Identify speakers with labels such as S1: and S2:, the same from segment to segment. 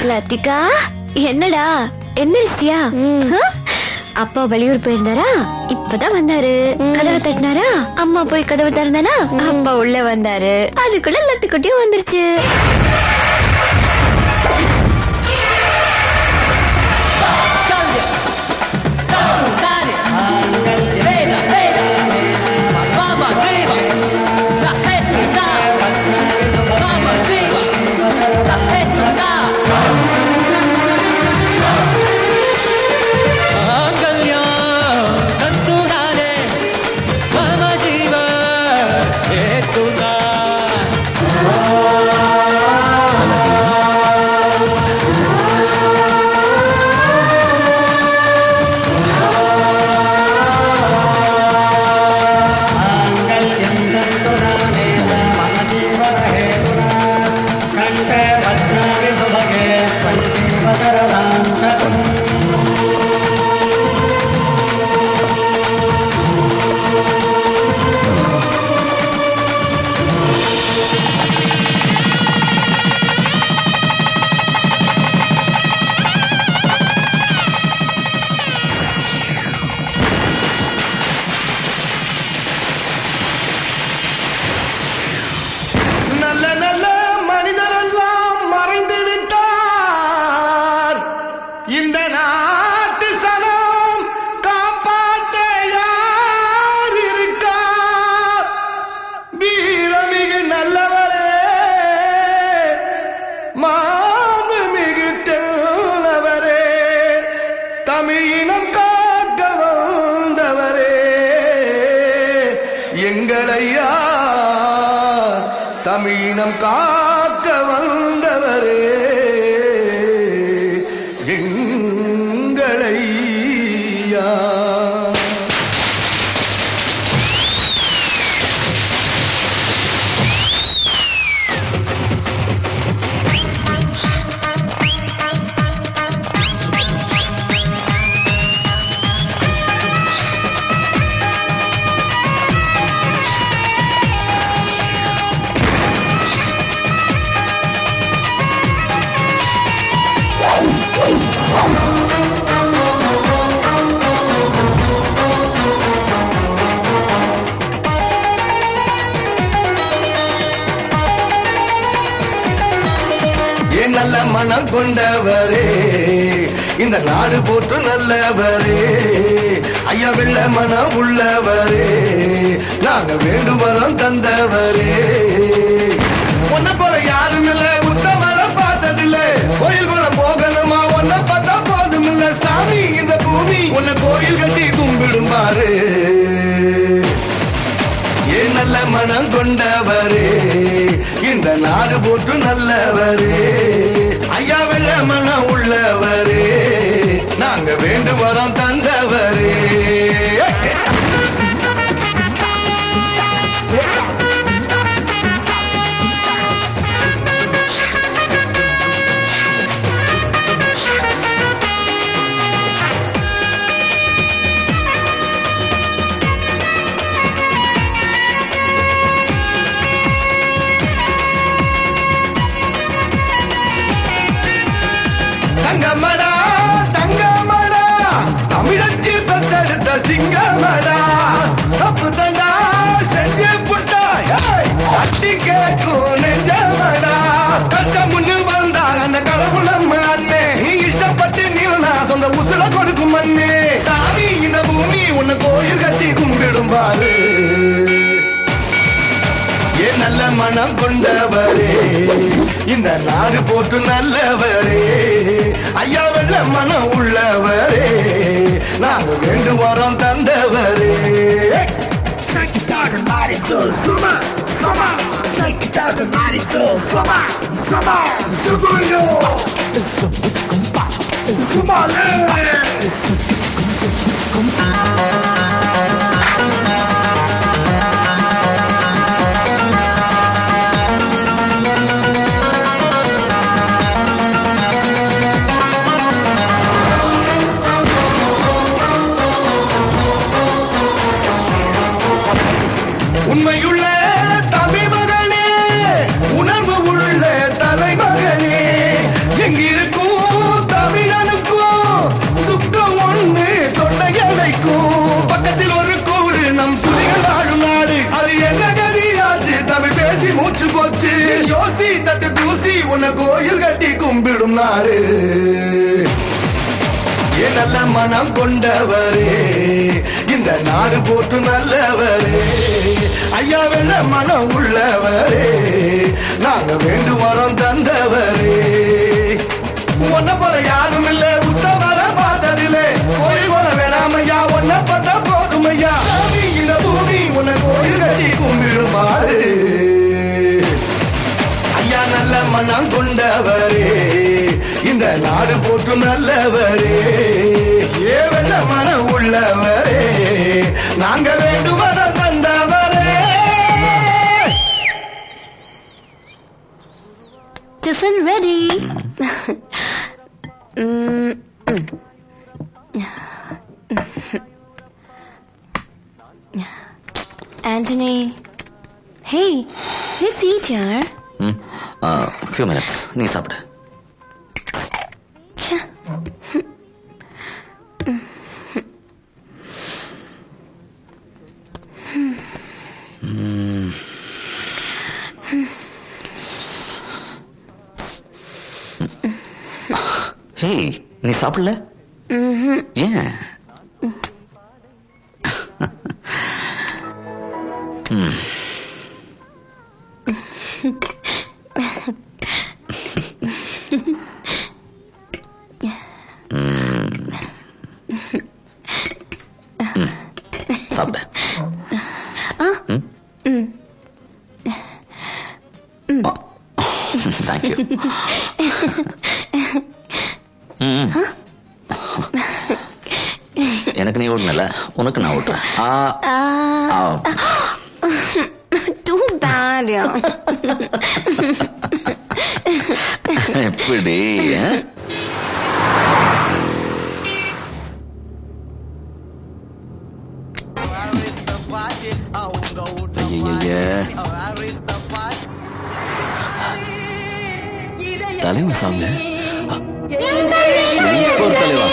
S1: லத்திகா, என்னடா எந்திரிச்சியா? அப்பா வெளியூர் போயிருந்தாரா? இப்பதான் வந்தாரு. கதவை தட்டினாரா? அம்மா போய் கதவை திறந்தானா? அப்பா உள்ள வந்தாரு. அதுக்குள்ள லத்திக்குட்டியும் வந்துருச்சு.
S2: தமிழினம் காக்க வந்தவரே எங்களையா. நல்ல மனம் கொண்டவரே, இந்த நாடு போற்று நல்லவரே, ஐயா வெள்ள மனம் உள்ளவரே நாங்க வேண்டுவரம் தந்தவரே ஒன்ன போல யாரும் இல்ல உத்தமரம் பார்த்ததில்ல கோயில் கூட போகணுமா ஒன்ன பார்த்தா போதும் இல்ல சாமி இந்த பூமி உன்னை கோயில் கட்டி கும்பிடுமாறு ஏன் நல்ல மனம் கொண்டவரே இந்த நாடு போட்டு நல்லவரே ஐயா வெள்ள மனம் உள்ளவரே நாங்க வேண்டுவரம் தந்தவரே தங்கமடா தங்கமடா தமிழத்தில் பத்தெடுத்த சிங்கமடா தப்பு தண்டா செஞ்சு புட்டா அட்டி கேட்கும் நெஞ்சமடா கட்ட முன்னு வந்தா அந்த கடவுளம் அண்ணே நீ இஷ்டப்பட்டு நீனா சொந்த உசுர கொடுக்கும் மண்ணே சாமி இந்த பூமி உன்னை கோயில் கட்டி கும்பிடும் பாரு ஏன் நல்ல மனம் கொண்டவரே இந்த நாடு போட்டு நல்லவரே ஐயா வெள்ள மனம் உள்ளவரே நாங்க வேண்டுவரம் தந்தவரே உண்மையுள்ள தமிழ் மகனே உணர்வு உள்ள தலைமகனே எங்கிருக்கும் தமிழனுக்கும் துக்கம் ஒண்ணு தொண்டையடைக்கும் பக்கத்தில் ஒரு கூடு நம் துணிகள் ஆடும் நாடு அது என்ன கதியாச்சு தமிழ் பேசி மூச்சு போச்சு யோசி தட்டு தூசி உன்னை கோயில் கட்டி கும்பிடும் நாடு ஏன் நல்ல மனம் கொண்டவரே இந்த நாடு போட்டு நல்லவரே ஐயா வெள்ள மனம் உள்ளவரே நாங்க வேண்டுவரம் தந்தவரே ஒன்ன போல யாரும் இல்ல உத்தமர பார்த்ததில்லை கோயில் போல வேணாம் ஐயா ஒன்ன பார்த்தா போதும் ஐயா இந்த பூமி உன்னை கோயில் கட்டி கும்பிடுமாறு ஐயா நல்ல மனம் கொண்டவரே இந்த நாடு போட்டு நல்லவரே ஏ வெள்ள மனம் உள்ளவரே நாங்க வேண்டுவர தந்தவரே.
S1: Tiffin ready. Anthony. Hey, let's eat here.
S3: Few minutes. நீ சாப்பிடு. ஹே நீ சாப்பிடல ஏன் சாப்பிட தேங்க்யூ எனக்கு நீ ஓடுனல உனக்கு நான் ஓட்டுறேன்
S1: Too bad.
S3: எப்படி தலைவா சாங்க தலைவா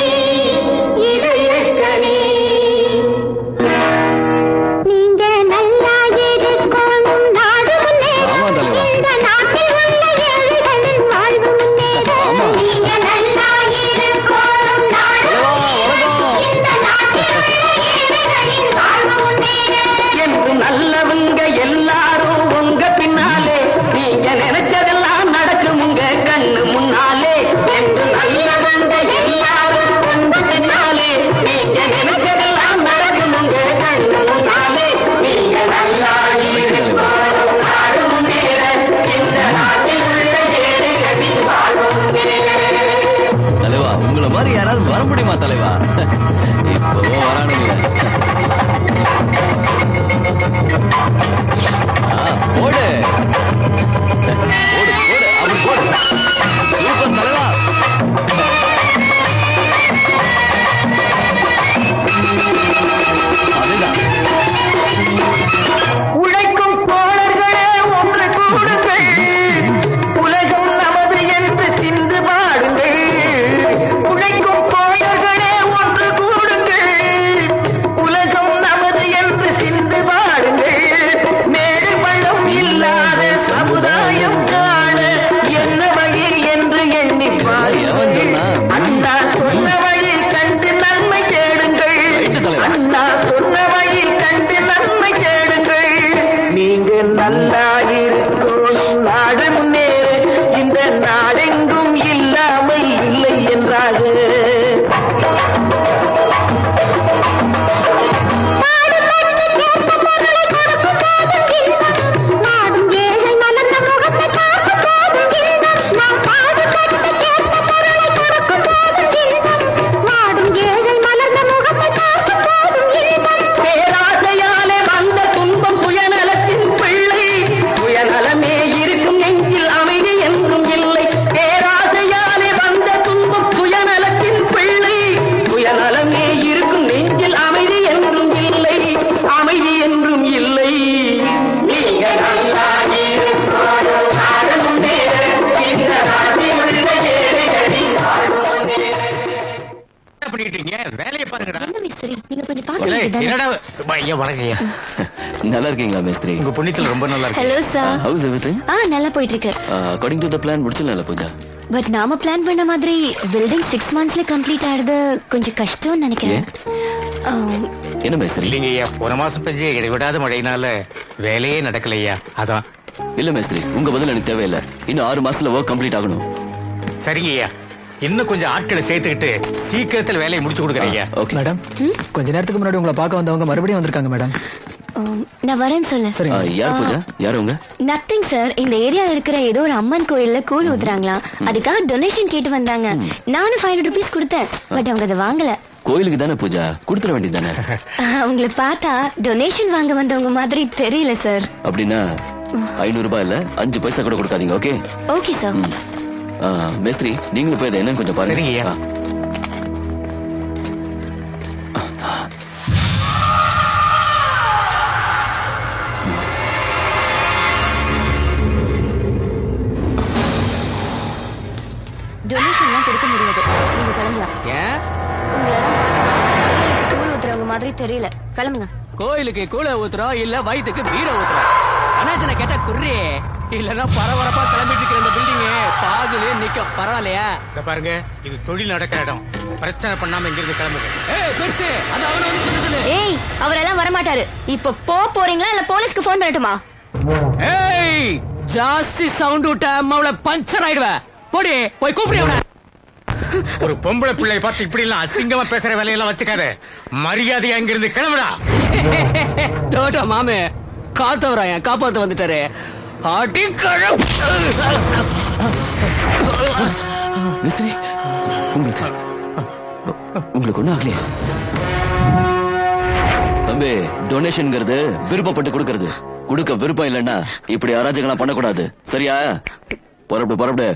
S3: வர முடியுமா தலைவா? இப்போ வரானுங்களே. போடு போடு போடு, அப்படி போடு. சூப்பர் தலைவா. அதுதான்.
S4: உழைக்கும் தோழர்களே ஒன்று கூடுங்கள், உலகம் நமது என்று சிந்து பாடுங்கள். உழைக்கும் தோழர்களே ஒன்று கூடுங்கள், உலகம் நமது என்று சிந்து பாடுங்கள். மேடு பள்ளம் இல்லாத சமுதாயம் காண என்ன வழி என்று எண்ணி பாருங்கள். அண்ணா சொன்ன வழி கண்டு நன்மை தேடுங்கள். அண்ணா சொன்ன வழி கண்டு நன்மை தேடுங்கள். நீங்க நல்லா இருக்கணும், நாடு முன்னேற இந்த நாடெங்கும் இல்லாமல் இல்லை என்றாக. பேராசையாலே வந்த துன்பம் சுயநலத்தின் பிள்ளை, சுயநலமே இருக்கும் நெஞ்சில் அமைதி என்றும் இல்லை. பேராசையாலே வந்த துன்பம் சுயநலத்தின் பிள்ளை, சுயநலமே இருக்கும் நெஞ்சில் அமைதி என்றும் இல்லை, அமைதி என்றும் இல்லை. நீங்க நல்லா இருக்கணும், நாடு முன்னேற இந்த நாட்டில் உள்ள ஏழைகளின் நாடு முன்னேற.
S5: என்ன பண்ணிட்டீங்க? வேலையை பாருங்கடா.
S1: என்ன மிஸ்திரி, நீங்க கொஞ்சம்
S5: இல்லை,
S1: பாத்து.
S5: என்னடா ஐயா வணக்கம்யா.
S3: நல்லா இருக்கீங்களா மேஸ்திரி?
S5: உங்க புண்ணியத்துல ரொம்ப நல்லா இருக்கு.
S1: Hello sir.
S3: How's everything?
S1: நல்லா போயிட்டு இருக்கு.
S3: அக்கார்டிங் டு த பிளான் முடிச்சிடல பூஜா.
S1: பட் நாம பிளான் பண்ண மாதிரி பில்டிங் 6 monthsல கம்ப்ளீட் ஆறது கொஞ்சம் கஷ்டம்னு நினைக்கிறேன்.
S3: என்ன மேஸ்திரி?
S5: இல்லைங்க ஐயா, போன மாசம் பெஞ்ச இடைவிடாத மழையினால வேலையே நடக்கலையா, அதான்.
S3: இல்ல மேஸ்திரி, உங்க பதில் எனக்கு தேவையில்லை. இன்னும் 6 மாசத்துல ஒர்க் கம்ப்ளீட் ஆகணும்.
S5: சரிங்க ஐயா, இன்னும் கொஞ்சம் ஆட்களை சேர்த்துக்கிட்டு சீக்கிரத்தில் வேலையை முடிச்சு கொடுக்குறீங்க.
S3: ஓகே
S6: மேடம், கொஞ்ச நேரத்துக்கு முன்னாடி உங்களை பார்க்க வந்தவங்க மறுபடியும் வந்திருக்காங்க மேடம்.
S1: நான் வரேன்னு சொல்லு.
S6: சரி.
S3: யார் பூஜா? யார் உங்க?
S1: Nothing sir. இந்த ஏரியால இருக்கிற ஏதோ ஒரு அம்மன் கோயில்ல கூழ் ஊத்துறாங்களா, அதுக்காக டொனேஷன் கேட்டு வந்தாங்க. நானும் 500 rupees கொடுத்தேன். பட் அவங்க அதை வாங்கல.
S3: கோயிலுக்கு தானே பூஜா, கொடுத்துட வேண்டியதானே.
S1: அவங்கள பார்த்தா டொனேஷன் வாங்க வந்தவங்க மாதிரி தெரியல சார்.
S3: அப்படின்னா 500 ரூபாய் இல்ல 5 பைசா கூட கொடுக்காதீங்க. ஓகே?
S1: Okay sir.
S3: மேஸ்திரி, நீங்களும் போய் என்னன்னு கொஞ்சம் பாருங்க.
S5: சரிங்கய்யா.
S1: டொனேஷன்லாம் கொடுக்க முடியாது. நீங்க கிளம்பலாம்.
S5: ஏன்?
S1: உங்களெல்லாம் கூழ் ஊத்துறவங்க மாதிரி தெரியல. கிளம்புங்க.
S6: கோயிலுக்கு கூழ ஊத்துறோம் இல்ல வயிற்றுக்கு பீர ஊத்துறோம். அண்ணாச்சனை கேட்டா குர்ரி இல்லன்னா பரபரப்பா கிளம்பிட்டு இருக்கிற இந்த பில்டிங் பாதிலே நிக்கும். பரவாயில்லையா?
S5: இத பாருங்க, இது தொழில் நடக்கிற இடம். பிரச்சனை பண்ணாம இங்கிருந்து கிளம்புங்க.
S6: ஏய் பெருசு, அது அவன வந்து சொல்லு.
S1: ஏய், அவரெல்லாம் வரமாட்டாரு. இப்ப போறீங்களா இல்ல போலீஸ்க்கு போன் பண்ணட்டுமா?
S6: ஏய், ஜாஸ்தி சவுண்ட் விட்ட அம்மாவுல பஞ்சர் ஆயிடுவ. போடி போய் கூப்பிடு அவன.
S5: ஒரு பொம்பளை பிள்ளை பார்த்து இப்படி எல்லாம் அசிங்கமா பேசுற வேலையெல்லாம் வச்சுக்காத. மரியாதையா இங்கிருந்து கிளம்புடா.
S6: டோட்டா மாமே காத்தவராய காப்பாத்து வந்துட்டாரு.
S3: மேஸ்திரி, உங்களுக்கு ஒண்ணும் ஆகலையா? தம்பி, டொனேஷன்ங்கிறது விருப்பப்பட்டு கொடுக்கறது. கொடுக்க விருப்பம் இல்லைன்னா இப்படி அராஜகம்லாம் பண்ணக்கூடாது. சரியா? புறப்படு.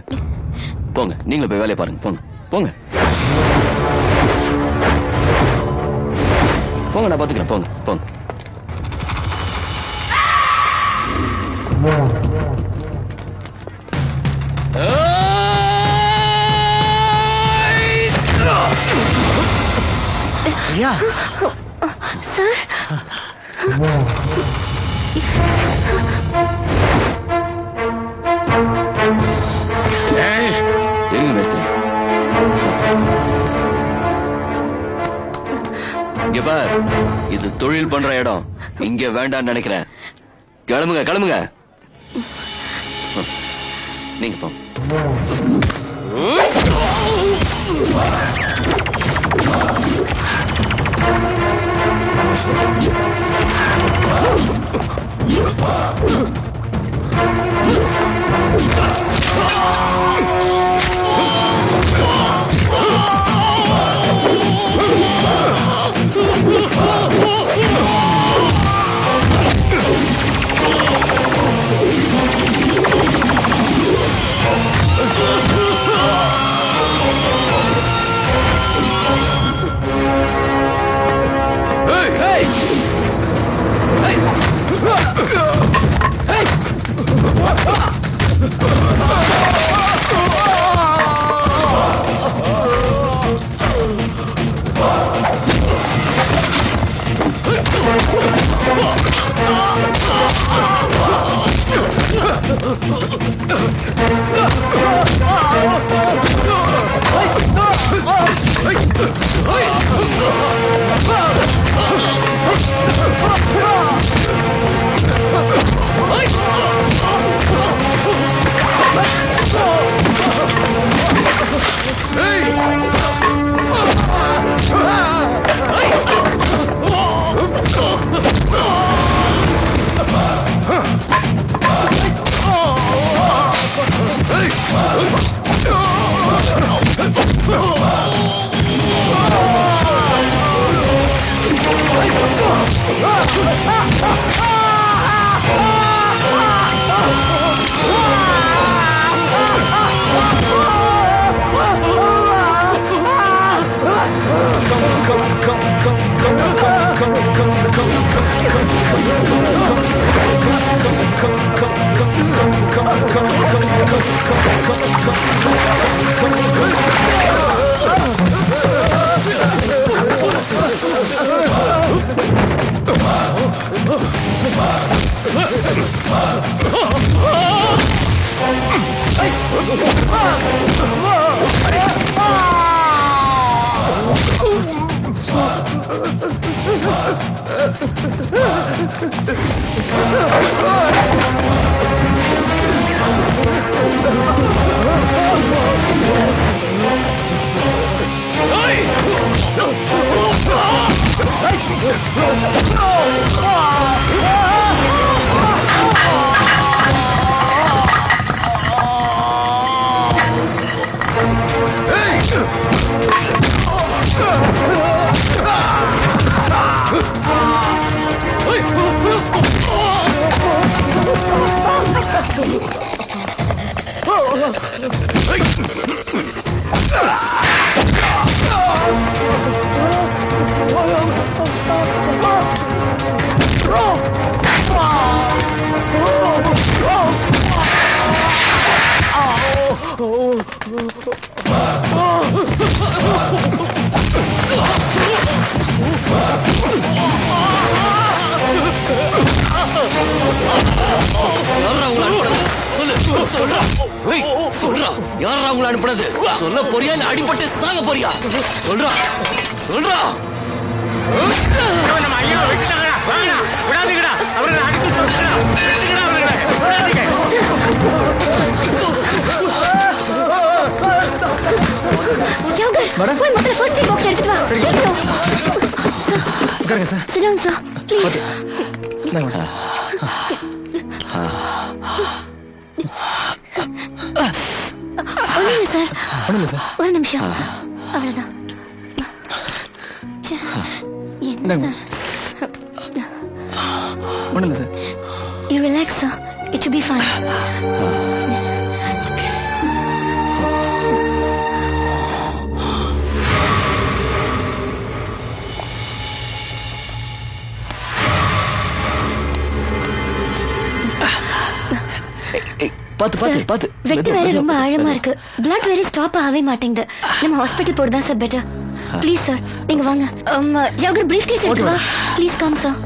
S3: போங்க, நீங்களும் போய் வேலையை பாருங்க. போங்க போங்க போங்க, நான் பாத்துக்கிறேன். போங்க போங்க.
S5: ஐயா,
S1: சார்,
S3: இருங்க மேஸ்திரி. இங்க பார், இது தொழில் பண்ற இடம். இங்க வேண்டாம்னு நினைக்கிறேன். கிளம்புங்க. நீங்க போங்க. யாரா உங்களை அனுப்புனது? சொல்ல போறியா இல்ல அடிபட்டு சாக போறியா? சொல்றா சொல்றா.
S5: நம்ம ஐயா விட்டுட்டாங்கடா. வாங்கடா, விடாதீங்கடா. அவரை அடிச்சு சொல்லுங்கடா. விட்டுங்கடா அவரை. விடாதீங்க.
S1: Yogar, போய் முதல்ல first aid box எடுத்துட்டு வா.
S6: உட்காருங்க sir.
S1: Sit down, sir. Please. ஒண்ணுமில்ல சார்.
S6: ஒண்ணுமில்ல சார்.
S1: ஒரு நிமிஷம். அவ்வளவுதான். என்ன சார்?
S6: ஒண்ணுமில்ல sir.
S1: You relax, sir. It should be fine.
S3: பாத்து பாத்து பாத்து.
S1: வெட்டு வேற ரொம்ப ஆழமா இருக்கு. பிளட் வேற ஸ்டாப் ஆகவே மாட்டேங்குது. நம்ம ஹாஸ்பிடல் போறதா சார் பெட்டர். ப்ளீஸ் சார், நீங்க வாங்க. யோகர் பிரீஃப் கேஸ் எடுத்து வா. Please come sir.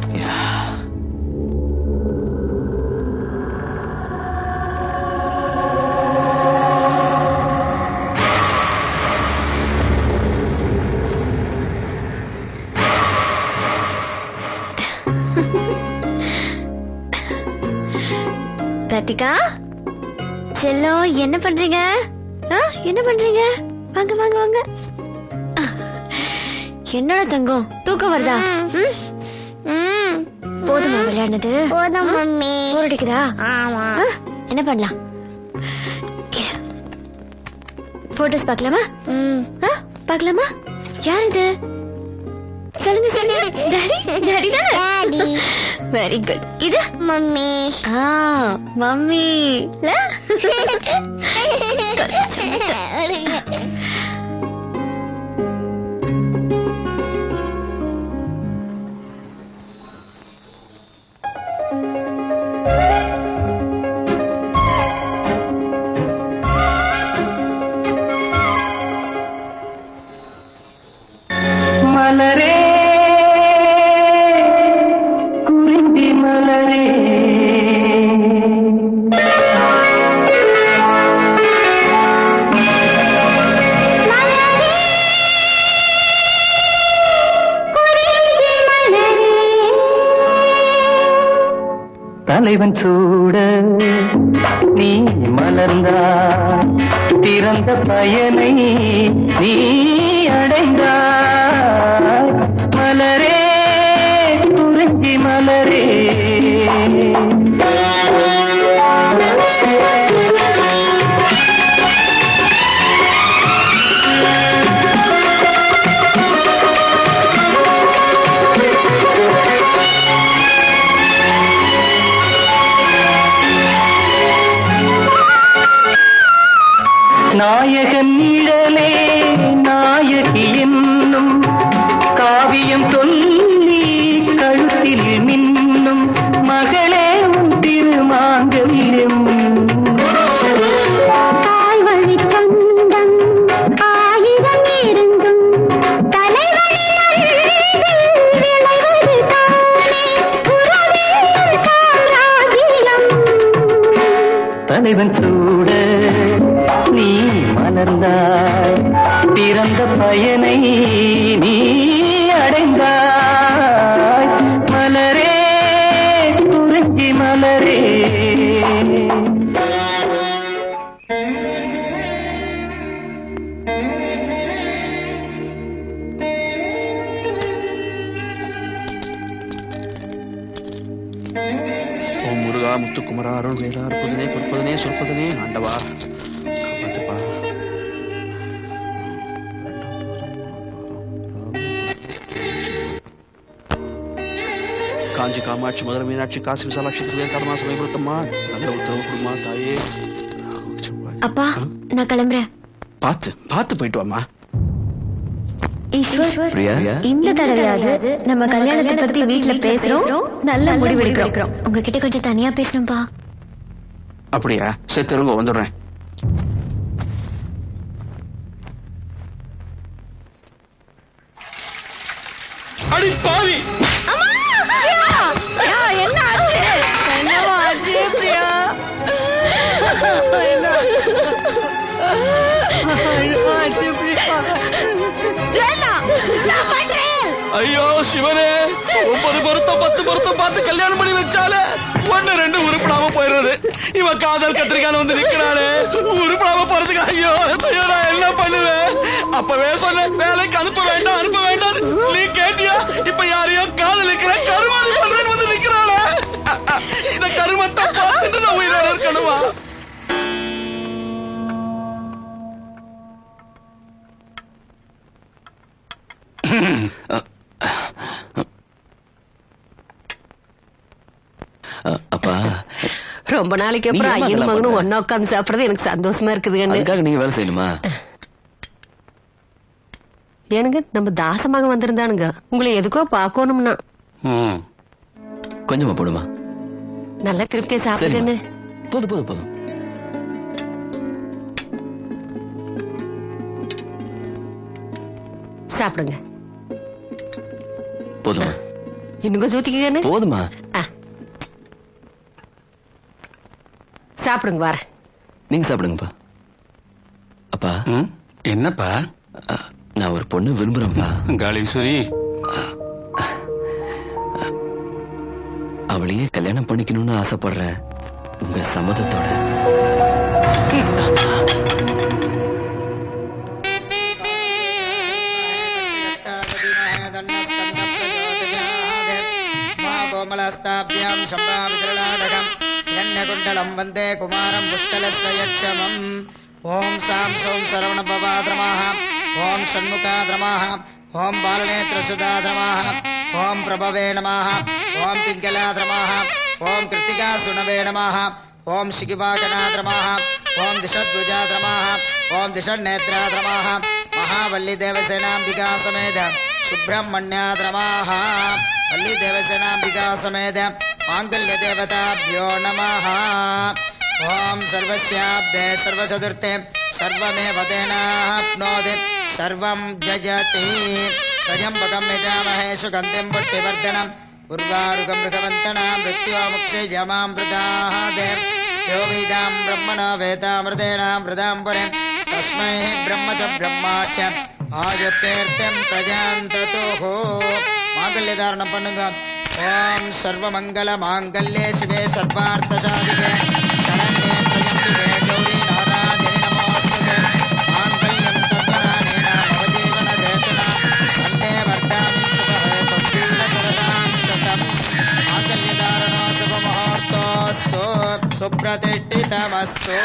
S1: Karthika Cello, என்ன பண்றீங்க? என்ன பண்றீங்க? வாங்க வாங்க வாங்க. என்னடா தங்கம், தூக்கம் வருதா? போதுமா விளையாடுனது? போதும் மம்மி. போர் அடிக்குதா? ஆமா. என்ன பண்ணலாம்? போட்டோஸ் பார்க்கலாமா? பார்க்கலாமா? யார் இது? சொல்லுங்க சொல்லுங்க. டாடி டாடி தான். டாடி. Very good. இது மம்மி. மம்மி.
S4: மலரே குறிஞ்சி மலரே தலைவன் சூட நீ மலர்ந்தாய், திறந்த பயனை நீ அடைந்தாய். மலரே குறிஞ்சி மலரே, நாயகன் நிழலே நாயகி என்னும் காவியம் சொல்லி கழுத்தில் மின்னும் மகளே உன் திருமாங்கல்யம்.
S1: தாய்வழி சொந்தம் ஆயிரம் இருந்தும் தலைவனில் விளைவது தானே உறவின் சாம்ராஜ்யம்.
S4: தலைவன் சூட நீ மலர்ந்தாய், திறந்த பயனை நீ அடைந்தாய். மலரே குறிஞ்சி மலரே,
S6: ஓம் முருகா முத்துக்குமரா அருள் வேதா அற்புதனே பொற்பதனே சொற்பதனே ஆண்டவா காப்பாத்துப்பா. காஞ்சி காமாட்சி மதுரை மீனாட்சி காசி விசாலாட்சி திருவேங்கடமா சமயபுரத்தம்மா நல்ல உத்தரவு கொடுமா தாயே.
S1: அப்பா நான் கிளம்புறேன்.
S6: பார்த்து பார்த்து போயிட்டு வாமா.
S1: ஈஸ்வர்,
S3: பிரியா,
S1: இந்த தடவையாவது நம்ம கல்யாணத்தை பத்தி வீட்டுல பேசுறோம், நல்ல முடிவெடுக்கிறோம். உங்ககிட்ட கொஞ்சம் தனியா பேசணும்பா.
S6: அப்படியா? சரி திரும்ப வந்துடுறேன். அடி பாவி,
S1: என்ன ஆச்சு? என்னவா ஆச்சு பிரியா?
S6: ஐயோ சிவனே, 9 பொருத்தம் 10 பொருத்தம் பார்த்து கல்யாணம் பண்ணி வச்சாலே 1 2 உருப்படாம போயிடுறது. இவன் காதல் கத்திரிக்கான வந்து நிக்கிறானே, உருப்படாம போறதுக்கு ஐயோ ஐயோ நான் என்ன பண்ணுவேன்? அப்பவே சொன்ன வேலைக்கு அனுப்ப வேண்டாம். நீ கேட்டியா? இப்ப யாரையோ காதலிக்கிற கருமாதி பண்றேன்னு வந்து நிக்கிறாளே. இந்த கருமத்தை பார்த்துட்டு நான் உயிரோட இருக்கணுமா?
S3: அப்பா
S7: ரொம்ப நாளைக்கு அப்புறம் ஐயன் மகனும் ஒன்னா உட்காந்து சாப்பிடுறது எனக்கு சந்தோஷமா இருக்குது.
S3: அதுக்காக நீங்க வேலை செய்யணுமா?
S7: ஏனுங்க நம்ம தாசமாக வந்திருந்தானுங்க, உங்களை எதுக்கோ பாக்கணும்னா.
S3: கொஞ்சமா போடுமா.
S7: நல்ல திருப்தியா சாப்பிடுங்க.
S3: போதும்.
S7: சாப்பிடுங்க.
S3: போதுமா?
S7: இன்னும் கொஞ்சம் ஊத்திக்கங்க.
S3: போதுமா?
S7: சாப்பிடுங்க. வர
S3: நீங்க சாப்பிடுங்கப்பா. அப்பா
S5: என்னப்பா?
S3: நான் ஒரு பொண்ணு விரும்புறேன்ப்பா.
S5: காளீஸ்வரி,
S3: அவளையே கல்யாணம் பண்ணிக்கணும்னு ஆசைப்படுறேன், உங்க சம்மதத்தோட.
S8: கோமலஸ்தாபியாம் சம்பாவிதளாடகம் இரண்யகுண்டலம் வந்தே குமாரம் புஷ்கலத்வயக்ஷமம். ஓம் சாம் சௌம் சரவணபவாத்ரமாக, ஓம் ஷண்முகாத்ரமாக, ஓம் பாலநேத்ரசுதாத்ரமாக, ஓம் பிரபவே நமः, ஓம் பிங்கலாத்ரமாக, ஓம் கிருத்திகாசுணவே நமः, ஓம் சிகிவாகனாத்ரமாக, ஓம் திஷத்புஜாத்ரமாக, ஓம் திஷநேத்ராத்ரமாக, மகாவல்லி தேவசேனாம்பிகா சமேத சுப்பிரமணியாத்ரமாக, வல்லி தேவசேனாம்பிகா சமேத மாங்கல்ய தேவதாभ्यो நமः. ஓம் சர்வஸ்யாப்தே சர்வசதுர்த்தே சர்வமேவ தேனாப்னோதி சர்வம் ஜஜதி. த்வயம்பகம் யஜாமஹே சுகந்திம் புஷ்டிவர்தனம் உர்வாருகம் ருகவந்தனாம் மிருத்யோமுக்ஷயமாம் ப்ரதாஹதே. யோ வேதாம் பிரம்மணோ வேதாமிருதேனாம் வ்ரதாம் புரேன் தஸ்மை பிரம்ம ச பிரம்மாச்ச ஆயுத்தேர்த்தம் பிரஜாந்ததோஹோ. மாங்கல்ய தாரணம் பண்ணுங்க. ஓம் சர்வமங்கல மாங்கல்யே சிவே சர்வார்த்தசாதிகே சரண்யே த்ர்யம்பிகே கௌரி நாராயணி நமோஸ்துதே மாங்கல்யம் தத்ராணேன நவஜீவன சேதுனா வந்தே வர்தாமி சுபஹே தொப்பீன சரதாம் சதம் மாங்கல்யதாரணோ சுபமுகூர்த்தோஸ்து சுப்ரதிஷ்டிதமஸ்து.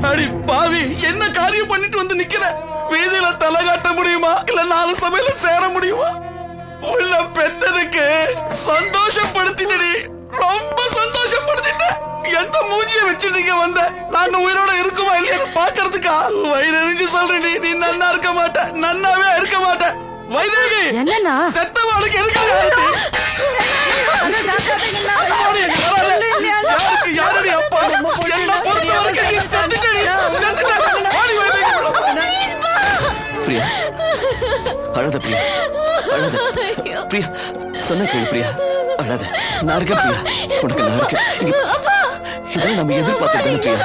S6: அடி பாவி, என்ன காரியம் பண்ணிட்டு வந்து நிக்கிற? வீதியில தலை காட்ட முடியுமா இல்ல 4 சபையில சேர முடியுமா? உள்ள பெத்ததுக்கு சந்தோஷப்படுத்தினடி, ரொம்ப சந்தோஷப்படுத்திட்ட. எந்த மூஞ்சிய வச்சு நீங்க வந்த? நான் உயிரோட இருக்குமா இல்லையா பாக்குறதுக்கா? வயிறு சொல்றேன், நீ நன்னா இருக்க மாட்ட, நன்னாவே இருக்க மாட்ட. வைதேகி,
S7: என்னன்னா
S6: செத்தவாளுக்கு எதுக்கு யாரடி அப்பா? என்ன பொறுத்த வரைக்கும் நீ செத்துட்டடி, செத்துட்ட. ஓடி வைதேகி.
S3: பிரியா, அழாத பிரியா, அழாத பிரியா, சொன்ன கேளு பிரியா, அழாத. நான் இருக்கேன் பிரியா, உனக்கு நான் இருக்கேன். இதான் நம்ம எதிர்பார்த்தது பிரியா.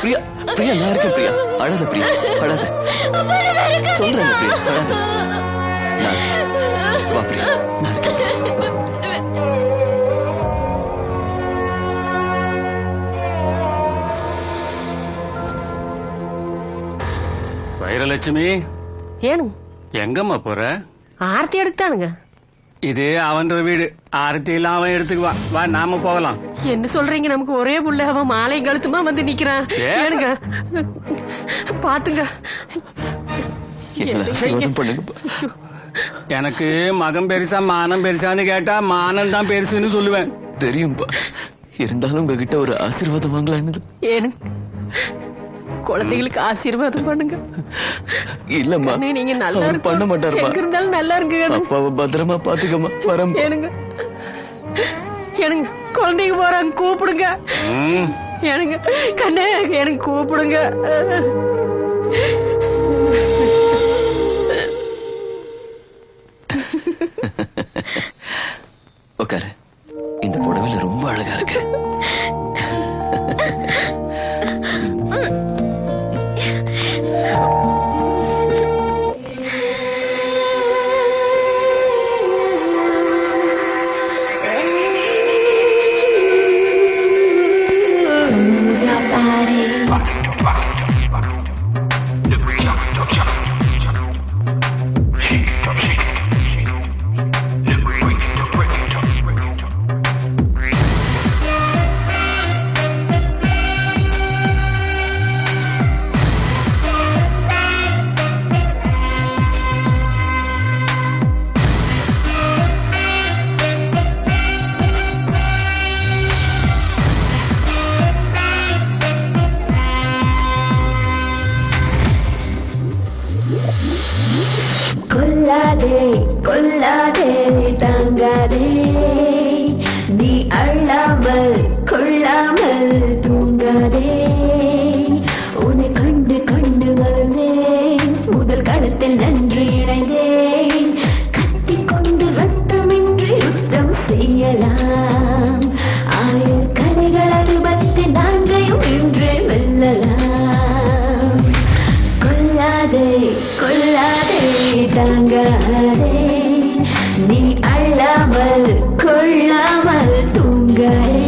S3: பிரியா, பிரியா, நான் இருக்கேன் பிரியா, அழாத பிரியா, அழாத. சொல்றேன் பிரியா, அழாத. வா பிரியா, நான் இருக்கேன்.
S5: வைரலட்சுமி,
S7: ஏனு
S5: எங்கம்மா போற?
S7: ஆர்த்தி எடுத்தானுங்க.
S5: இது அவன் வீடு, ஆரத்தி எல்லாம் அவன் எடுத்துக்குவான். வா, நாம போகலாம்.
S7: என்ன சொல்றீங்க? நமக்கு ஒரே புள்ள, அவன் மாலை கழுத்துமா வந்து நிக்கிறான். ஏனுங்க பாத்துங்க.
S5: எனக்கு மகன் பெருசா மானம் பெருசான்னு கேட்டா மானம் தான் பெருசுன்னு சொல்லுவேன்.
S3: தெரியும்பா, இருந்தாலும் உங்ககிட்ட ஒரு ஆசீர்வாதம் வாங்கலான்னு.
S7: ஏனு குழந்தைகளுக்கு ஆசீர்வாதம் பண்ணுங்க.
S3: இல்லம்மா,
S7: நீங்க நல்லா
S3: பண்ண மாட்டாருமா.
S7: இருந்தாலும் நல்லா இருங்க.
S3: அப்பாவை பத்திரமா பாத்துக்கம்மா. வரம்.
S7: ஏனுங்க குழந்தைங்க போறாங்க, கூப்பிடுங்க. ஏனுங்க கண்ணே, எனக்கு கூப்பிடுங்க.
S3: உட்காரு. இந்த புடவையில ரொம்ப அழகா இருக்கு.
S9: கொல்லாதே தாங்காதே, நீ அள்ளாமல் கொள்ளாமல் தூங்காதே. உன்னை கண்டு கண்டு வந்தேன், முதல் கடத்தில் நன்றி இணைந்தேன். கட்டிக்கொண்டு ரத்தமின்றி யுத்தம் செய்யலாம். 1000 கதைகள் 64 இன்றே வெல்லலாம். கொல்லாதே தாங்காதே, நீ அள்ளாமல் கொள்ளாமல் தூங்காதே.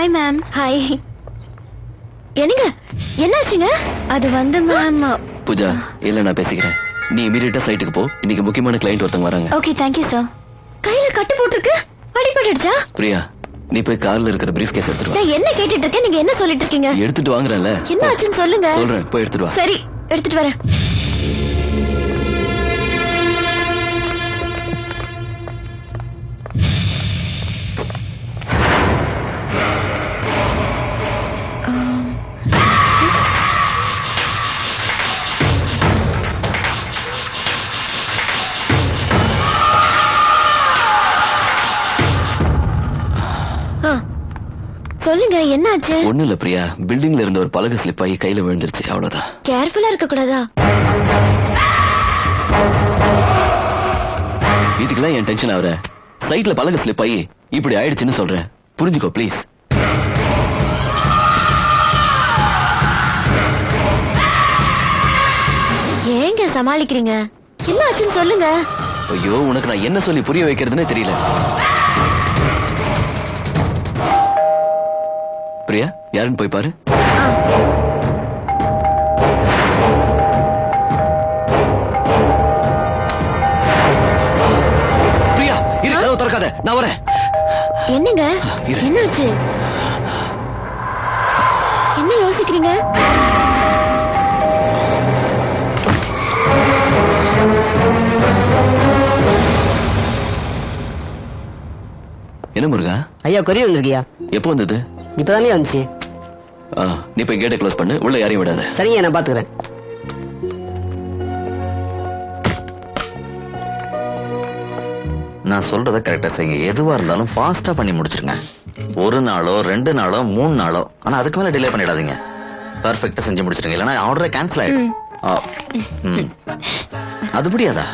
S1: Hi ma'am. ஹாய். என்னங்க என்னாச்சுங்க? அது வந்து மேம்.
S3: பூஜா இல்ல நான் பேசிக்கிறேன். நீ இமீடியட்டா சைட்டுக்கு போ. இன்னைக்கு முக்கியமான கிளையண்ட் ஒருத்தங்க வராங்க.
S1: Okay thank you sir. கையில கட்டு போட்டுருக்கு. அடிபட்டுடுச்சா? பிரியா
S3: நீ போய் கார்ல இருக்கிற பிரீஃப் கேஸ் எடுத்துட்டு வா.
S1: நான் என்ன கேட்டுட்டு இருக்கேன், நீங்க என்ன சொல்லிட்டு இருக்கீங்க?
S3: எடுத்துட்டு வாங்குறேன்ல.
S1: என்ன ஆச்சுன்னு சொல்லுங்க.
S3: சொல்றேன், போய் எடுத்துட்டு வா.
S1: சரி எடுத்துட்டு வரேன். சொல்லுங்க என்னாச்சு?
S3: ஒண்ணு இல்ல பிரியா, பில்டிங்ல இருந்த ஒரு பலகை ஸ்லிப் ஆகி கையில விழுந்துருச்சு, அவ்வளவுதான்.
S1: கேர்ஃபுல்லா இருக்க கூடாதா?
S3: இதுக்கெல்லாம் என் டென்ஷன் ஆகுற. சைட்ல பலகை ஸ்லிப் ஆகி இப்படி ஆயிடுச்சுன்னு சொல்றேன், புரிஞ்சுக்கோ ப்ளீஸ்.
S1: ஏங்க சமாளிக்கிறீங்க? என்ன ஆச்சுன்னு சொல்லுங்க.
S3: ஐயோ உனக்கு நான் என்ன சொல்லி புரிய வைக்கிறதுன்னு தெரியல. பிரியா யாருன்னு போய் பாரு. பிரியா இரு, கதவு திறக்காத, நான் வரேன்.
S1: என்னங்க என்னாச்சு? என்ன யோசிக்கிறீங்க?
S3: என்ன முருகா?
S7: ஐயா கொரியர் வந்திருக்கியா?
S3: எப்போ வந்தது?
S7: இப்பதானே வந்துச்சு.
S3: நீ போய் கேட்டை க்ளோஸ் பண்ணு, உள்ள யாரையும் விடாத.
S7: சரிங்க, நான் பாத்துக்கிறேன்.
S10: நான் சொல்றத கரெக்டா செய்யுங்க. எதுவா இருந்தாலும் ஃபாஸ்டா பண்ணி முடிச்சிருங்க. 1 நாளோ 2 நாளோ 3 நாளோ, ஆனா அதுக்கு மேல டிலே பண்ணிடாதீங்க. பர்ஃபெக்ட்டா செஞ்சு முடிச்சிருங்க, இல்லைன்னா ஆர்டரை கேன்சல் ஆயிடும். அது முடியாதா?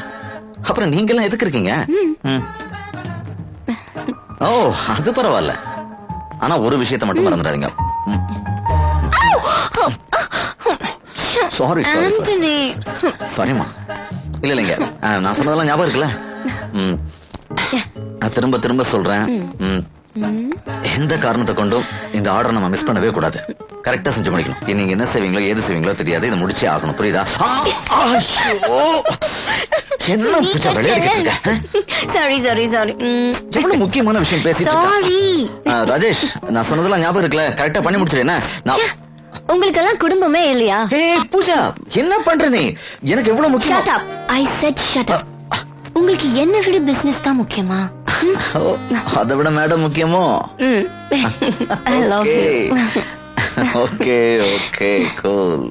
S10: அப்புறம் நீங்க எல்லாம் எதுக்கு இருக்கீங்க? ஓ அது பரவாயில்ல. ஆனா ஒரு விஷயத்தை மட்டும் மறந்துடாதீங்க. சாரி சாரிமா. இல்ல இல்லைங்க, நான் சொன்னதெல்லாம் ஞாபகம் இருக்குல்ல? நான் திரும்ப திரும்ப சொல்றேன், எந்த காரணத்தை கொண்டும் இந்த ஆர்டர் நம்ம மிஸ் பண்ணவே கூடாது. கரெக்டா செஞ்சு முடிக்கணும். நீங்க என்ன செய்வீங்களோ ஏது செய்வீங்களோ தெரியாது, இதை முடிச்சே ஆகணும், புரியுதா? என்ன பூஜா விளையாடிக்கிட்டு இருக்க? எவ்வளவு முக்கியமான விஷயம் பேசிட்டு இருக்க. ராஜேஷ், நான் சொன்னதெல்லாம் ஞாபகம் இருக்குல்ல? கரெக்டா பண்ணி முடிச்சிடு. என்ன
S1: உங்களுக்கு எல்லாம் குடும்பமே இல்லையா?
S10: பூஜா என்ன பண்ற நீ? எனக்கு எவ்வளவு முக்கியம்.
S1: Shut up. I said shut up. உங்களுக்கு என்ன விட பிசினஸ் தான் முக்கியமா?
S10: அதை விட மேடம் முக்கியமோ?
S1: I love you.
S10: Okay okay cool.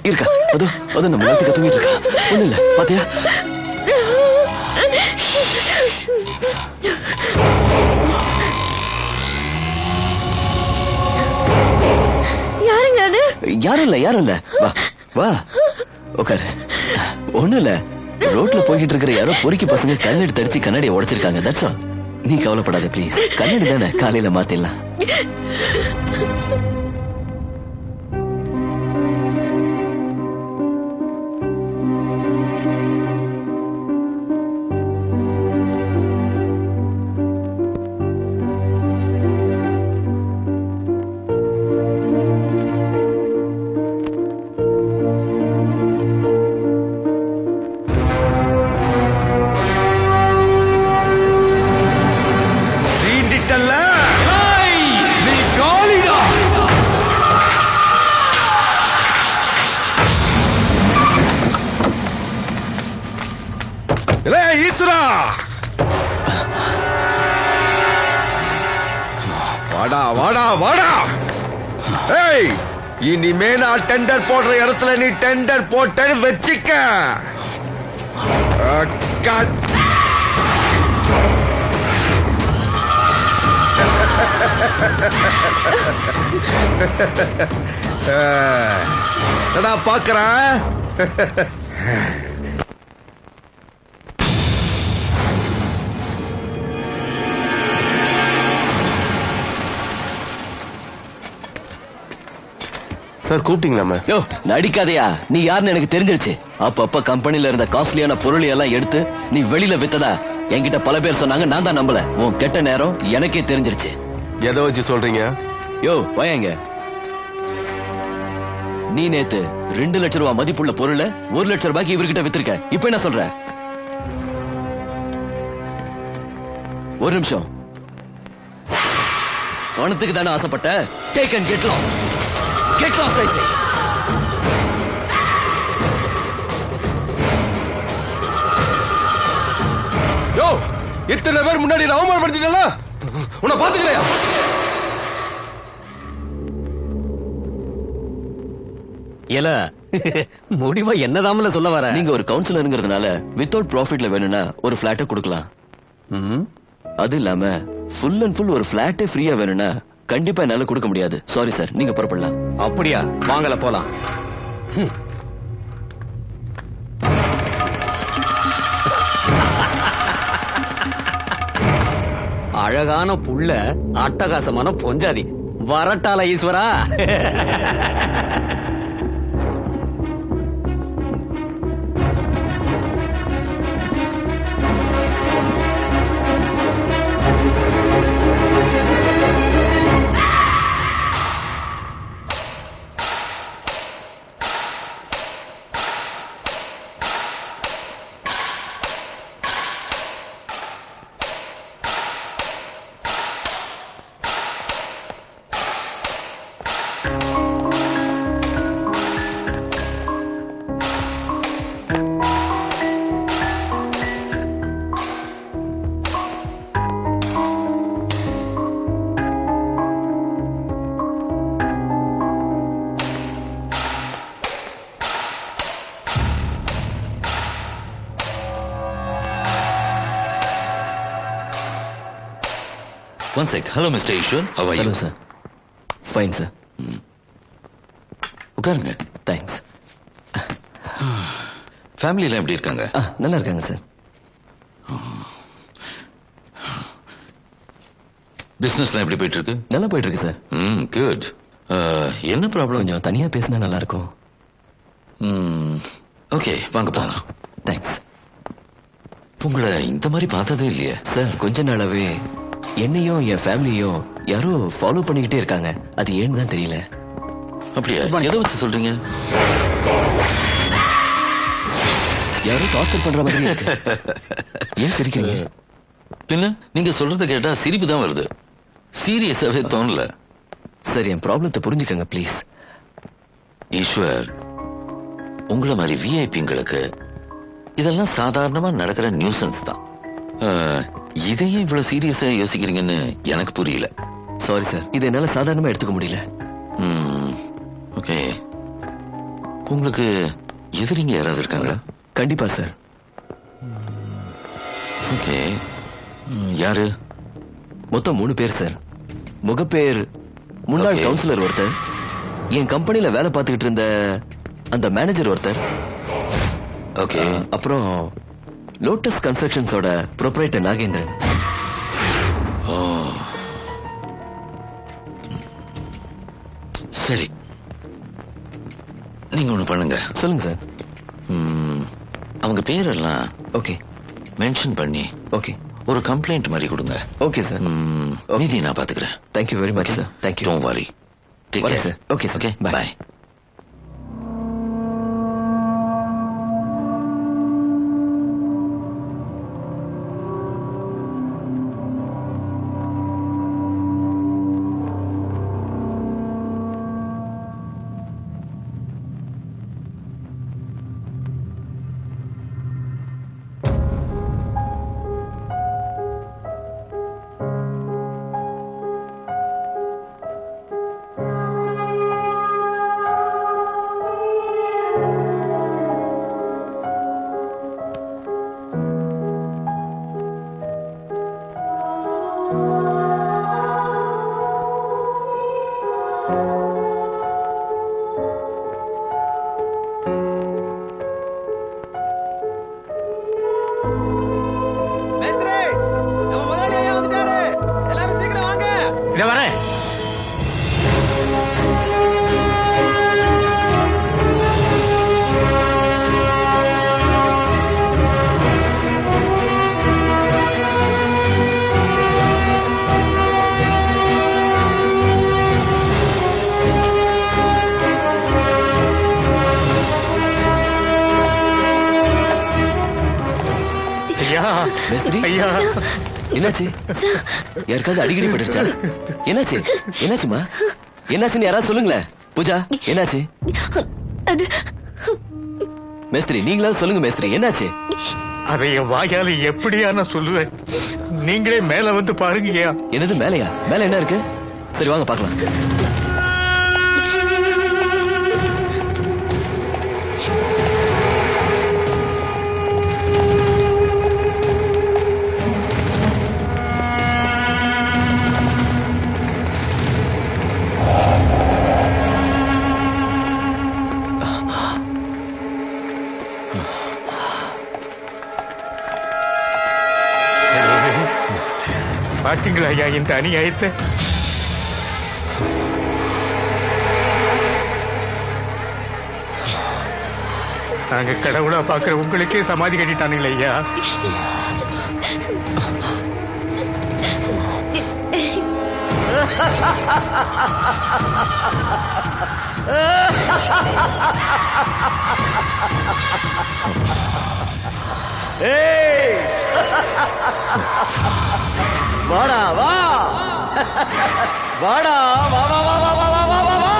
S3: இருக்கா? அது நம்ம தூங்கிட்டு இருக்கா? ஒண்ணு இல்ல, பாத்தியா?
S1: யாருங்க அது?
S3: யாரும் இல்ல, யாரும் இல்ல. வா வா உட்காரு. ஒண்ணு இல்ல, ரோட்ல போய்கிட்டு இருக்கிற யாரோ பொறுக்கி பசங்க கண்ணடி தடிச்சு கண்ணாடியை உடைச்சிருக்காங்க. That's all. நீ கவலைப்படாத ப்ளீஸ். கண்ணாடி தானே, காலையில மாத்திடலாம்.
S2: வாடா வாடா வாடா. ஏய், இனிமே நான் டெண்டர் போடுற இடத்துல நீ டெண்டர் போட்டேன்னு வச்சுக்க. பாக்குறேன்.
S3: சார் கூப்பிட்டீங்களா? யோ நடிக்காதையா, நீ யாருன்னு எனக்கு தெரிஞ்சிருச்சு. அப்ப கம்பெனில இருந்த காஸ்ட்லியான பொருள் எல்லாம் எடுத்து நீ வெளியில வித்ததா என்கிட்ட பல பேர் சொன்னாங்க. நான் தான் நம்பல. உன் கெட்ட நேரம் எனக்கே தெரிஞ்சிருச்சு.
S2: எதை வச்சு சொல்றீங்க?
S3: யோ வாயங்க. நீ நேத்து 2 லட்சம் ரூபாய் மதிப்புள்ள பொருளை 1 லட்சம் ரூபாய்க்கு இவர்கிட்ட வித்திருக்க. இப்ப என்ன சொல்ற? ஒரு நிமிஷம். பணத்துக்கு தானே ஆசைப்பட்ட? Take and get lost. Get lost I say.
S2: Yo, இத்தனை பேர் முன்னாடி அவமானப்படுத்திட்டல, உன்னை பாத்துக்கலையா?
S3: ஏல முடிவா என்னதாமல சொல்ல வர? நீங்க ஒரு கவுன்சிலருங்கிறதுனால வித்தவுட் ப்ராஃபிட்ல வேணும்னா ஒரு பிளாட்டை கொடுக்கலாம். அது இல்லாம ஃபுல் அண்ட் ஃபுல் ஒரு பிளாட்டே ஃப்ரீயா வேணும்னா கண்டிப்பா என்னால கொடுக்க முடியாது. சாரி சார், நீங்க புறப்படலாம். அப்படியா? வாங்கல போலாம்.
S11: அழகான புள்ள, அட்டகாசமான பொஞ்சாதி. வரட்டால ஈஸ்வரா.
S10: One sec. Hello, Mr. Ishwar. How are you?
S3: Hello, sir. Fine, sir.
S10: உட்காருங்க.
S3: தேங்க்ஸ்.
S10: ஃபேமிலி எல்லாம் எப்படி இருக்காங்க?
S3: நல்லா இருக்காங்க சார்.
S10: பிசினஸ்லாம் எப்படி போயிட்டு இருக்கு?
S3: நல்லா போயிட்டு இருக்கு சார்.
S10: குட். என்ன ப்ராப்ளம்?
S3: கொஞ்சம் தனியா பேசினா நல்லா இருக்கும்.
S10: ஓகே, வாங்க போலாம்.
S3: தேங்க்ஸ்.
S10: உங்களை இந்த மாதிரி பார்த்ததே இல்லையே
S3: சார். கொஞ்ச நாளாவே என்னையும் என் ஃபேமிலியும் யாரோ ஃபாலோ பண்ணிக்கிட்டே இருக்காங்க. அது ஏன்னு தான் தெரியல.
S10: அப்படியா? எதை வச்சு சொல்றீங்க?
S3: யாரோ டார்ச்சர் பண்ற மாதிரி இருக்கு. ஏன் சிரிக்கிறீங்க?
S10: பின்ன நீங்க சொல்றத கேட்டா சிரிப்பு தான் வருது. சீரியஸாவே தோணல.
S3: சார், என் ப்ராப்ளத்தை புரிஞ்சுக்கங்க ப்ளீஸ்.
S10: ஈஸ்வர், உங்களை மாதிரி விஐபிங்களுக்கு இதெல்லாம் சாதாரணமா நடக்கிற நியூசன்ஸ் தான். இதையே இவ்வளவு சீரியஸா யோசிக்கிறீங்கன்னு எனக்கு புரியல.
S3: சாரி சார், இதை என்னால சாதாரணமா எடுத்துக்க முடியல.
S10: ஓகே. உங்களுக்கு எதிரிங்க யாராவது இருக்காங்களா?
S3: கண்டிப்பா சார்.
S10: ஓகே. யாரு?
S3: மொத்தம் 3 பேர் சார். முகப்பேர் முன்னாள் கவுன்சிலர் ஒருத்தர், என் கம்பெனில வேலை பார்த்துக்கிட்டு இருந்த அந்த மேனேஜர் ஒருத்தர்,
S10: ஓகே,
S3: அப்புறம் லோட்டஸ் கன்ஸ்ட்ரக்ஷன்ஸோட ப்ரொப்ரைட்டர் நாகேந்திரன்.
S10: சரி, நீங்க ஒண்ணு பண்ணுங்க.
S3: சொல்லுங்க சார்.
S10: அவங்க பேரெல்லாம்
S3: ஓகே
S10: மென்ஷன் பண்ணி
S3: ஓகே
S10: ஒரு கம்ப்ளைண்ட் மாதிரி கொடுங்க.
S3: Okay sir.
S10: மீதி நான் பாத்துக்கிறேன்.
S3: Thank you very much sir. Thank you.
S10: Don't worry. Take care
S3: sir. Okay sir.
S10: Okay, bye.
S5: இத வரேன்.
S3: ஐயா என்னாச்சு? யாருக்காவது அடிக்கடி பட்டுருச்சா? என்னாச்சு? என்னாச்சுமா? என்னாச்சுன்னு யாராவது சொல்லுங்களேன். பூஜா என்னாச்சு? மேஸ்திரி நீங்களாவது சொல்லுங்க மேஸ்திரி, என்னாச்சு?
S5: அதை என் வாயால எப்படியா நான் சொல்லுவேன்? நீங்களே மேல வந்து பாருங்கய்யா.
S3: என்னது மேலையா? மேல என்ன இருக்கு? சரி வாங்க பாக்கலாம்.
S5: பாத்தீங்களா ஐயா இந்த அநியாயத்தை? நாங்க கடவுளா பாக்குற உங்களுக்கே சமாதி கட்டிட்டானுங்களே ஐயா.
S6: வாடா வா வாடா வா வா வா வா வா வா வா வா.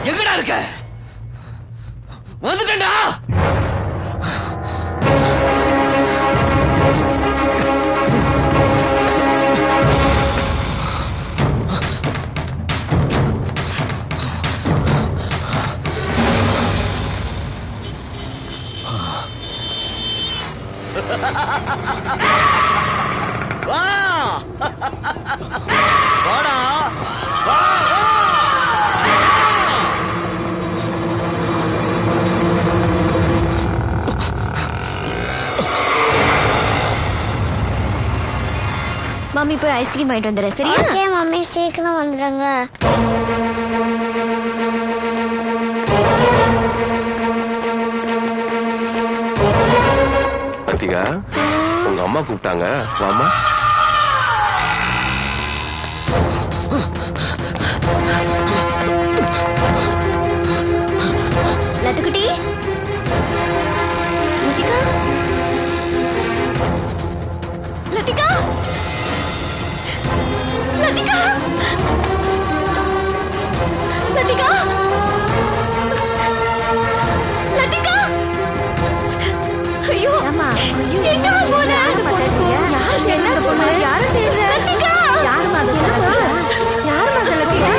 S3: எங்கடா இருக்க? வந்துட்டேன்டா.
S6: வா வாடா வா வா.
S1: மம்மி போய் ஐஸ்கிரீம் வாங்கிட்டு வந்துடுறேன் சரியா?
S9: ஓகே மம்மி சீக்கிரம் வந்துடுங்க.
S12: லத்திகா உங்க அம்மா கூப்பிட்டாங்க வாமா.
S1: லத்துக்குட்டி லத்திகா லத்திகா லத்திகா லத்திகா லத்திகா ஐயோ எங்க போன? என்ன பொண்ணு? யாரு தெரியல? லத்திகா யாருமா அது? யாருமா அது? லத்திகா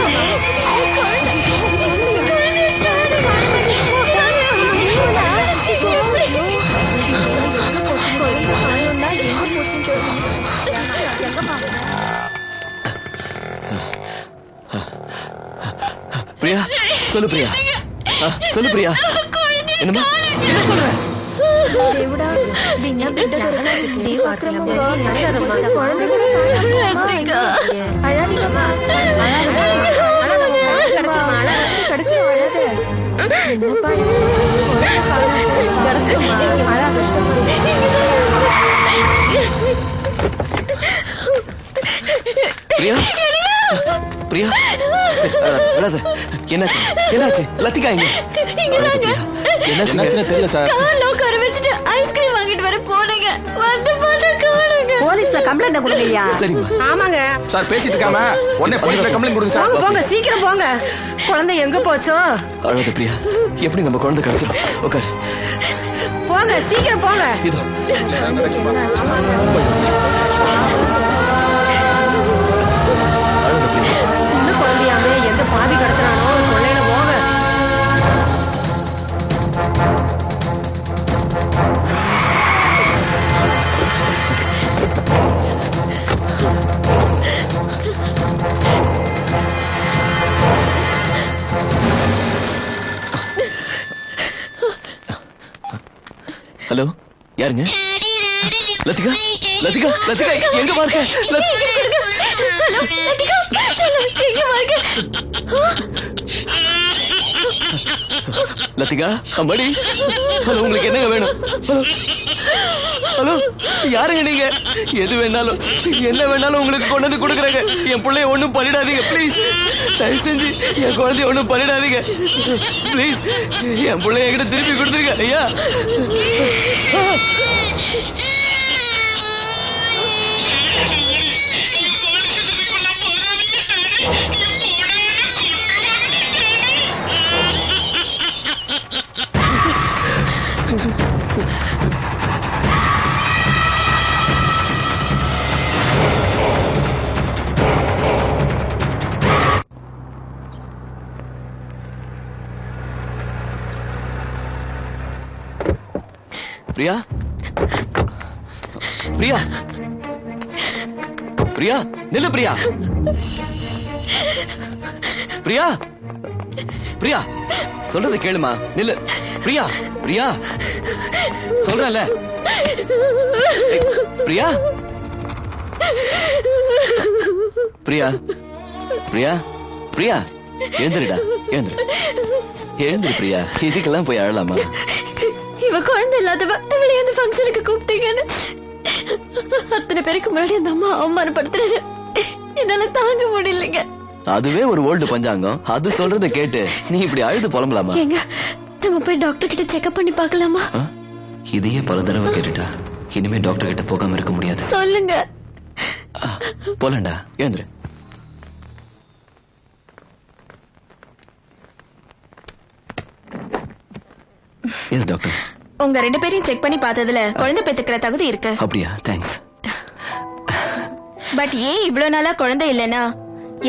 S3: பிரியா சொல்லு பிரியா. சொல்லு பிரியா. என்னமா என்ன சொல்ற? பிரியா பிரியா விடாத. என்னாச்சு? என்னாச்சு? லத்திகா இங்க என்னாச்சுன்னு தெரியல சார்.
S1: ஐஸ்கிரீம் வாங்கிட்டு வர போனீங்க வந்து போன காணுங்க.
S7: போலீஸ்ல கம்ப்ளைண்ட் கொடுங்கய்யா. ஆமாங்க
S6: சார் பேசிட்டு இருக்காம உடனே போலீஸ்ல கம்ப்ளைண்ட் கொடுங்க சார்.
S7: போங்க சீக்கிரம் போங்க. குழந்தை எங்க போச்சோ?
S3: அழாத பிரியா, எப்படி நம்ம குழந்தை கிடைச்சிடும்? உட்காரு.
S7: போங்க சீக்கிரம் போங்க.
S3: இதோ
S7: சின்ன குழந்தையாவே எந்த பாதி கடத்துறானோ கொள்ளையில போங்க.
S3: ஹலோ, யாருங்க? லத்திகா, லத்திகா, லத்திகா, எங்க பாருங்க? லத்திகா, அம்மாடி. ஹலோ, உங்களுக்கு என்னங்க வேணும்? ஹலோ, ஹலோ, யாருங்க நீங்க? எது வேணாலும் என்ன வேணாலும் உங்களுக்கு கொண்டு வந்து கொடுக்குறேங்க. என் பிள்ளைய ஒண்ணும் பண்ணிடாதீங்க ப்ளீஸ். தயவு செஞ்சு என் குழந்தைய ஒண்ணும் பண்ணிடாதீங்க ப்ளீஸ். என் பிள்ளைய என்கிட்ட திருப்பி கொடுத்துருங்க ஐயா. பிரியா, பிரியா, பிரியா, நில்லு பிரியா. பிரியா, பிரியா, சொல்றது கேளுமா, நில்லு. பிரியா, பிரியா, சொல்றல. பிரியா, பிரியா, பிரியா, பிரியா, எழுந்துருடா, எழுந்துரு, எழுந்துரு பிரியா. இதுக்கெல்லாம் போய் அழலாமா?
S1: இவ குழந்தை இல்லாதவ, இவளை அந்த ஃபங்க்ஷனுக்கு கூப்பிட்டீங்கன்னு அத்தனை பேருக்கு முன்னாடி அந்த அம்மா அவமானப்படுத்துறாரு. என்னால தாங்க முடியலைங்க.
S3: அதுவே ஒரு ஓல்டு பஞ்சாங்கம். அது சொல்றத கேட்டு நீ இப்படி அழுது புலம்பலாமா?
S1: எங்க நம்ம போய் டாக்டர் கிட்ட செக்அப் பண்ணி பார்க்கலாமா?
S3: இதையே பல தடவை கேட்டுட்டா. இனிமே டாக்டர் கிட்ட போகாம இருக்க முடியாது.
S1: சொல்லுங்க.
S3: போலண்டா, எழுந்துரு. Yes doctor.
S13: உங்க 2 பேரையும் செக் பண்ணி பார்த்ததுல குழந்தை பெத்துக்கிற தகுதி இருக்கு.
S3: அப்படியா? தேங்க்ஸ்.
S13: பட் ஏன் இவ்வளவு நாளா குழந்தை இல்லைன்னா,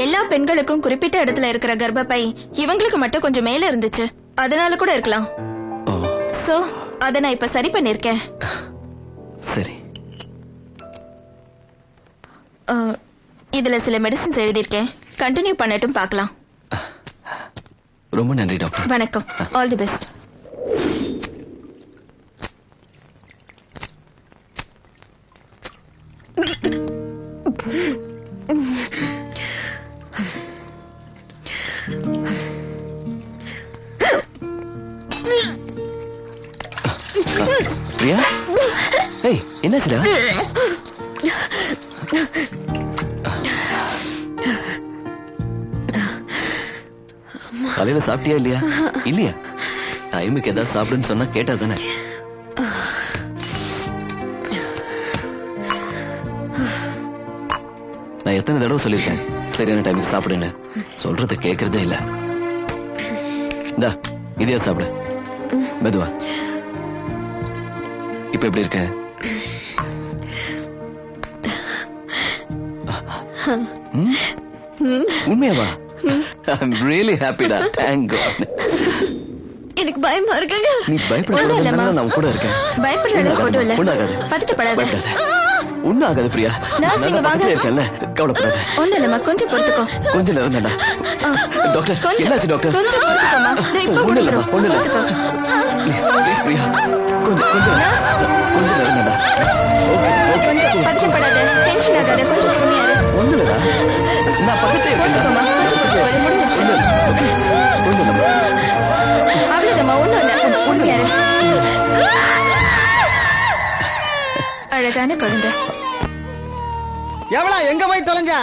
S13: எல்லா பெண்களுக்கும் குறிப்பிட்ட இடத்துல இருக்கிற கர்ப்பப்பை இவங்களுக்கு மட்டும் கொஞ்சம் மேல இருந்துச்சு. அதனால கூட இருக்கலாம். சோ அத நான் இப்ப சரி பண்ணிருக்கேன்.
S3: சரி.
S13: இதுல சில மெடிசின்ஸ் எழுதியிருக்கேன். கண்டினியூ பண்ணட்டும், பார்க்கலாம்.
S3: ரொம்ப நன்றி டாக்டர்.
S13: வணக்கம். All the best.
S3: பிரியா, ஏய் என்னாச்சுடா? காலையில சாப்பிட்டியா இல்லையா? இல்லையா? டைமுக்கு ஏதாவது சாப்பிடுன்னு சொன்னா கேட்டா தானே? நான் எத்தனை தடவை சொல்லிருக்கேன் சரியான டைமுக்கு சாப்பிடுன்னு. சொல்றத கேக்குறதே இல்ல. இந்தா இதையா சாப்பிடு, மெதுவா. இப்ப எப்படி இருக்க? உண்மையாவா? I'm really happy டா. Thank God.
S1: எனக்கு பயமா இருக்குங்க.
S3: நீ பயப்படாத, நான் கூட இருக்கேன்.
S13: பயப்படாத, போட்டு இல்ல.
S3: ஒண்ணாகாது.
S13: பதட்டப்படாத.
S3: ஒண்ணு ஆகாது பிரியா.
S13: நான் வாங்க
S3: இருக்கேன்ல, கவலைப்படாத.
S13: ஒண்ணு இல்லம்மா, கொஞ்சம் பொறுத்துக்கோ.
S3: கொஞ்சம் நேரம் தான்டா. டாக்டர், என்னாச்சு டாக்டர்?
S13: கொஞ்சம் பொறுத்துக்கோமா.
S3: ஒண்ணு இல்லம்மா, ஒண்ணு இல்ல. ப்ளீஸ் பிரியா, கொஞ்சம் நேரம் தான்டா.
S13: கொஞ்சம் பதட்டப்படாத, டென்ஷன் ஆகாத, கொஞ்சம் பொறுமையா இரு.
S3: ஒண்ணு இல்லடா, நான் பக்கத்தே இருக்கேன்.
S13: அவ்வளவுதாம்மா, ஒண்ணும் இல்ல, பொறுமையா இரு. அழகான குழந்தை.
S8: எவ்வளவு எங்க போய் தொலைஞ்சா?